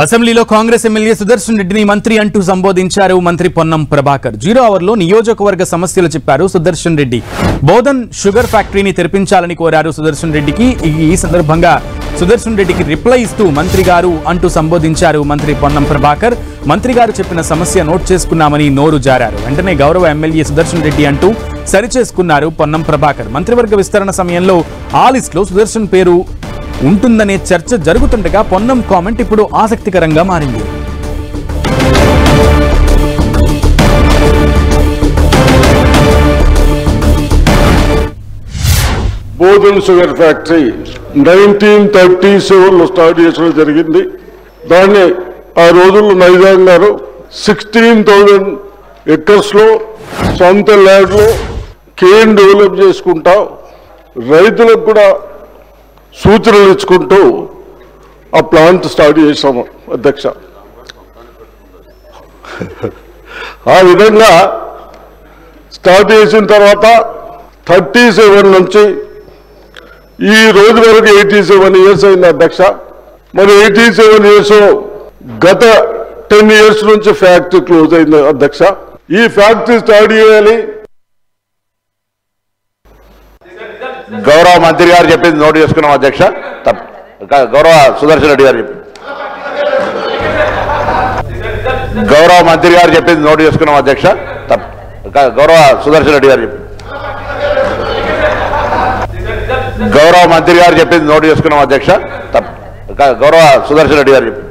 అసెంబ్లీలో కాంగ్రెస్ ఎమ్మెల్యే సుదర్శన్ రెడ్డిని మంత్రి అంటూ సంబోధించారు మంత్రి పొన్నం ప్రభాకర్. 0 అవర్లో నియోజకవర్గ సమస్యలు చెప్పారు సుదర్శన్ రెడ్డి. బోధన్ షుగర్ ఫ్యాక్టరీని తెరిపించాలని కోరారు సుదర్శన్ రెడ్డికి. ఈ సందర్భంగా సుదర్శన్ రెడ్డికి రిప్లై ఇస్తూ మంత్రి గారు అంటూ సంబోధించారు మంత్రి పొన్నం ప్రభాకర్. మంత్రి గారు చెప్పిన సమస్య నోట్ చేసుకున్నామని నోరు జారారు. వెంటనే గౌరవ ఎమ్మెల్యే సుదర్శన్ రెడ్డి అంటూ సరిచేసుకున్నారు పొన్నం ప్రభాకర్. మంత్రివర్గ విస్తరణ సమయంలో ఆ లిస్టులో సుదర్శన్ పేరు ఉంటుందనే చర్చ జరుగుతుండగా పొన్నం కామెంట్ ఇప్పుడు ఆసక్తికరంగా మారింది. బోధన్ షుగర్ ఫ్యాక్టరీ 1937లో స్టార్ట్ చేయడం జరిగింది. దాన్ని ఆ రోజుల్లో నైజాం గారు 16,000 acres లో సొంత ల్యాండ్ లో కేన్ డెవలప్ చేసుకుంటా రైతులకు కూడా సూచనలు ఇచ్చుకుంటూ ఆ ప్లాంట్ స్టార్ట్ చేశాము అధ్యక్ష. ఆ విధంగా స్టార్ట్ చేసిన తర్వాత 37 నుంచి ఈ రోజు వరకు 87 years అయింది అధ్యక్ష. మరి 87 years గత 10 years నుంచి ఫ్యాక్టరీ క్లోజ్ అయింది అధ్యక్ష. ఈ ఫ్యాక్టరీ స్టార్ట్ చేయాలి. గౌరవ మంత్రి గారు చెప్పింది నోట్ చేసుకున్నాం అధ్యక్ష. గౌరవ సుదర్శన్ రెడ్డి గారు చెప్పింది గౌరవ మంత్రి గారు చెప్పింది నోట్ చేసుకున్నాం అధ్యక్ష. గౌరవ సుదర్శన్ రెడ్డి గారు చెప్పింది గౌరవ మంత్రి గారు చెప్పింది నోట్ చేసుకున్నాం అధ్యక్ష. గౌరవ సుదర్శన్ రెడ్డి గారు చెప్పింది